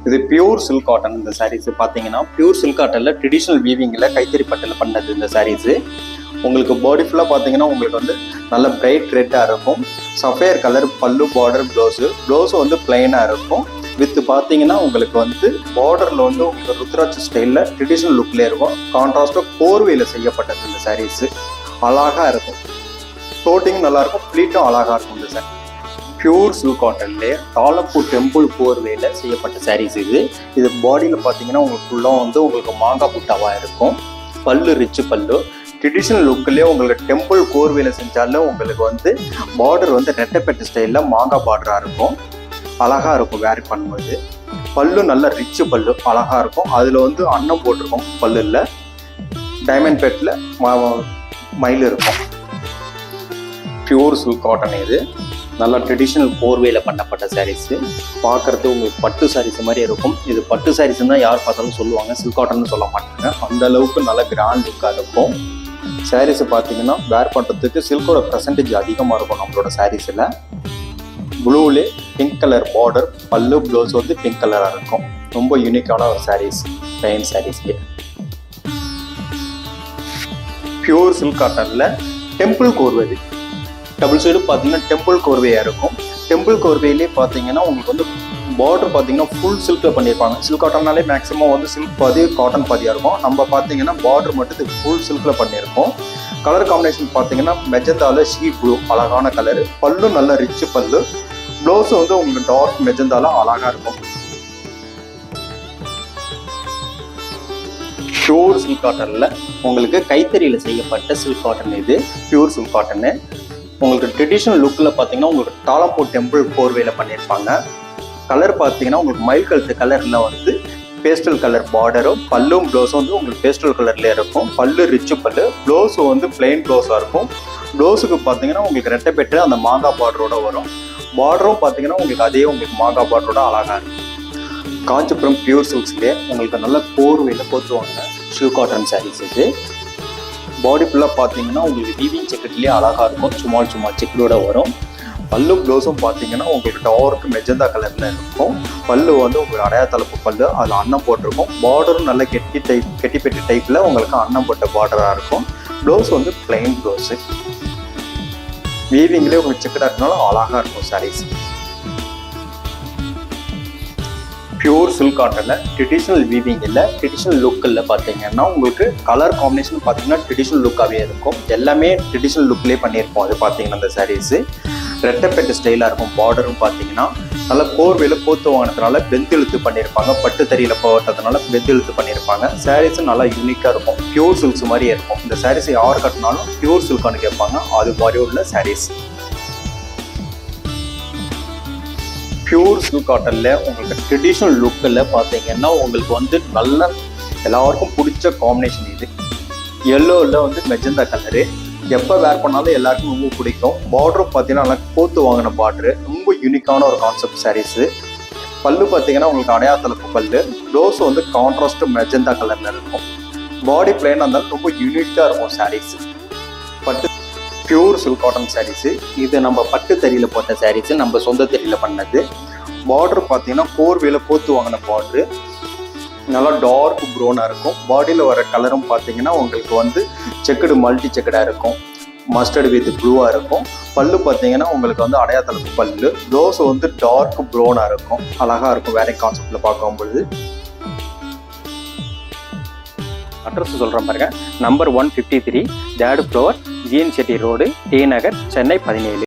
இது pure silk cotton. இந்த சாரீஸ் பார்த்தீங்கன்னா பியூர் சில்க் காட்டனில் ட்ரெடிஷ்னல் வீவிங்கில் கைத்தறி பட்டில் பண்ணது இந்த சாரீஸு. உங்களுக்கு பாடி ஃபுல்லாக பார்த்தீங்கன்னா உங்களுக்கு வந்து நல்ல பிரைட் ரெட்டாக இருக்கும். சஃபேர் கலர் பல்லு, பார்டர், ப்ளவுஸு வந்து பிளைனாக இருக்கும். வித் பார்த்தீங்கன்னா உங்களுக்கு வந்து பார்டரில் வந்து உங்களுக்கு ருத்ராட்ச ஸ்டைலில் ட்ரெடிஷ்னல் லுக்லேயே இருக்கும். கான்ட்ராஸ்டாக கோர்வையில் செய்யப்பட்டது இந்த சாரீஸு. அழகாக இருக்கும். கோட்டிங் நல்லாயிருக்கும், ப்ளீட்டும் அழகாக இருக்கும். இந்த சாரீ பியூர் சில்க் காட்டன்லேயே தாளப்பூ டெம்பிள் கோர்வையில் செய்யப்பட்ட சாரீஸ் இது. இது பாடியில் பார்த்தீங்கன்னா உங்களுக்கு ஃபுல்லாக வந்து உங்களுக்கு மாங்காய் புட்டாவாக இருக்கும். பல்லு ரிச்சு பல்லு. ட்ரெடிஷ்னல் லுக்கிலே உங்களுக்கு டெம்பிள் கோர்வையில் செஞ்சாலும் உங்களுக்கு வந்து பார்டர் வந்து ரெட்டைப்பெட்டு ஸ்டைலில் மாங்காய் பார்டராக இருக்கும். அழகாக இருக்கும் வேர் பண்ணும்போது. பல்லு நல்ல ரிச்சு பல்லு அழகாக இருக்கும். அதில் வந்து அன்னம் போட்டிருக்கோம் பல்லில். டைமண்ட் பெட்டில் மயில் இருக்கும். பியூர் சில்க் காட்டன் இது. நல்லா ட்ரெடிஷ்னல் கோர்வையில் பண்ணப்பட்ட சாரீஸு. பார்க்குறது உங்களுக்கு பட்டு சாரீஸ் மாதிரி இருக்கும். இது பட்டு சாரீஸ்ன்னு தான் யார் பார்த்தாலும் சொல்லுவாங்க, சில்க் காட்டன்னு சொல்ல மாட்டாங்க. அந்த அளவுக்கு நல்ல கிராண்ட் லுக்காக இருக்கும். சாரீஸை பார்த்தீங்கன்னா வேர் பண்ணுறதுக்கு சில்கோட பர்சன்டேஜ் அதிகமாக இருக்கும் நம்மளோட சாரீஸில். ப்ளூலே பிங்க் கலர் பார்டர், பல்லு, ப்ளவுஸ் வந்து பிங்க் கலராக இருக்கும். ரொம்ப யூனிக்கான ஒரு சாரீஸ், பிளைன் சாரீஸ்க்கு. பியூர் சில்க் காட்டனில் டெம்பிள் கோர்வை. டபுள் சைடு பார்த்தீங்கன்னா டெம்பிள் கோர்வையாக இருக்கும். டெம்பிள் கோர்வையிலே பார்த்தீங்கன்னா உங்களுக்கு வந்து பார்டர் பார்த்தீங்கன்னா ஃபுல் சில்கில் பண்ணியிருப்பாங்க. சில்க் காட்டன்னாலே மேக்ஸிமம் வந்து சில்க் பாதி காட்டன் பாதியாக இருக்கும். நம்ம பார்த்தீங்கன்னா பார்டர் மட்டும் ஃபுல் சில்கில் பண்ணியிருக்கோம். கலர் காம்பினேஷன் பார்த்தீங்கன்னா மெஜந்தாவில் ஷீ ப்ளூ அழகான கலரு. பல்லு நல்ல ரிச்சு பல்லு. ப்ளவுஸ் வந்து உங்களுக்கு டார்க் மெஜந்தாவில் அழகாக இருக்கும். பியூர் சில்க் காட்டனில் உங்களுக்கு கைத்தறியில் செய்யப்பட்ட சில்க் காட்டன் இது. பியூர் சில்க் காட்டனு உங்களுக்கு ட்ரெடிஷ்னல் லுக்கில் பார்த்தீங்கன்னா உங்களுக்கு தாளம்பூ டெம்பிள் கோர்வையில் பண்ணியிருப்பாங்க. கலர் பார்த்தீங்கன்னா உங்களுக்கு மயில் கழுத்து கலரில் வந்து பேஸ்டல் கலர் பார்டரும், பல்லும் ப்ளவுஸும் வந்து உங்களுக்கு பேஸ்டல் கலர்லேயே இருக்கும். பல்லு ரிச்சு பல்லு. ப்ளவுஸு வந்து பிளெயின் ப்ளவுஸாக இருக்கும். ப்ளவுஸுக்கு பார்த்தீங்கன்னா உங்களுக்கு ரெட்டை பெட்டு அந்த மாங்காய் பார்டரோட வரும். பார்டரும் பார்த்தீங்கன்னா உங்களுக்கு அதே உங்களுக்கு மாங்காய் பார்டரோட அழகாக இருக்கும். காஞ்சிபுரம் பியூர் சில்க்ஸ்லேயே உங்களுக்கு நல்ல கோர்வையில் போத்துவாங்க சில்க் காட்டன் சாரீஸ் இது. பாடி ஃபுல்லாக பார்த்தீங்கன்னா உங்களுக்கு வீவிங் செக்கெட்லேயே அழகாக இருக்கும். சும்மா செக்கரோட வரும். பல்லு ப்ளவுஸும் பார்த்தீங்கன்னா உங்களுக்கு டார்க் மெஜந்தா கலரில் இருக்கும். பல்லு வந்து உங்களுக்கு அடையா தலைப்பு பல்லு, அதில் அன்னம் போட்டிருக்கும். பார்டரும் நல்ல கெட்டிப்பெட்டி டைப்பில் உங்களுக்கு அன்னம் போட்ட பார்டராக இருக்கும். ப்ளவுஸ் வந்து பிளைன் ப்ளவுஸு. வீவிங்லேயே உங்களுக்கு செக்கடாக இருக்கனாலும் அழகாக இருக்கும் சாரீஸ். பியூர் சில்க் காட்டனில் ட்ரெடிஷ்னல் வீவிங் இல்லை, ட்ரெடிஷ்னல் லுக்கில் பார்த்தீங்கன்னா உங்களுக்கு கலர் காம்பினேஷன் பார்த்தீங்கன்னா ட்ரெடிஷ்னல் லுக்காகவே இருக்கும். எல்லாமே ட்ரெடிஷ்னல் லுக்லேயே பண்ணியிருப்போம். அது பார்த்தீங்கன்னா இந்த சாரீஸு ரெட்டைப்பெட்டு ஸ்டைலாக இருக்கும். பார்டரும் பார்த்தீங்கன்னா நல்லா கோர்வையில் போத்து வாங்கினதுனால பெந்தெழுத்து பண்ணியிருப்பாங்க. பட்டு தறியில் போட்டதுனால பெந்தெழுத்து பண்ணியிருப்பாங்க. சாரீஸும் நல்லா யூனிக்காக இருக்கும். பியூர் சில்க்ஸ் மாதிரியே இருக்கும். இந்த சாரீஸ் யார் கட்டினாலும் பியூர் சில்கான்னு கேட்பாங்க. அது மாதிரி உள்ள சாரீஸ். பியூர் சில்க் காட்டனில் உங்களுக்கு ட்ரெடிஷ்னல் லுக்கில் பார்த்தீங்கன்னா உங்களுக்கு வந்து நல்ல எல்லாருக்கும் பிடிச்ச காம்பினேஷன் இது. எல்லோவில் வந்து மெஜந்தா கலரு. எப்போ வேர் பண்ணாலும் எல்லாருக்கும் ரொம்ப பிடிக்கும். பார்டரும் பார்த்தீங்கன்னா நல்லா கோத்து வாங்கின பார்டரு. ரொம்ப யூனிக்கான ஒரு கான்செப்ட் சாரீஸு. பல்லு பார்த்தீங்கன்னா உங்களுக்கு அடையாளத்தலப்பு பல்லு. ப்ளவுஸ் வந்து கான்ட்ராஸ்ட் மெஜந்தா கலரில் இருக்கும். பாடி பிளைனாக இருந்தாலும் ரொம்ப யூனிக்காக இருக்கும் சாரீஸு. பட்டு பியூர் சில்க் காட்டன் சாரீஸு. இது நம்ம பட்டு தறியில் போட்ட சாரீஸு, நம்ம சொந்த தறியில் பண்ணது. பார்டர் பார்த்தீங்கன்னா கோர்வையில் போத்து வாங்கின பார்டரு. நல்லா டார்க் ப்ரௌனாக இருக்கும். பாடியில் வர கலரும் பார்த்தீங்கன்னா உங்களுக்கு வந்து செக்குடு மல்டி செக்குடாக இருக்கும். மஸ்டர்டு வித் ப்ளூவாக இருக்கும். பல்லு பார்த்தீங்கன்னா உங்களுக்கு வந்து அடையா தலைப்பு பல்லு. ப்ளவுஸ் வந்து டார்க் ப்ரௌனாக இருக்கும். அழகாக இருக்கும் வேற கான்செப்டில் பார்க்கும்பொழுது. அட்ரஸ் சொல்கிறேன் பாருங்க. Number 153 third floor, GN Chetty road, T Nagar, Chennai 17.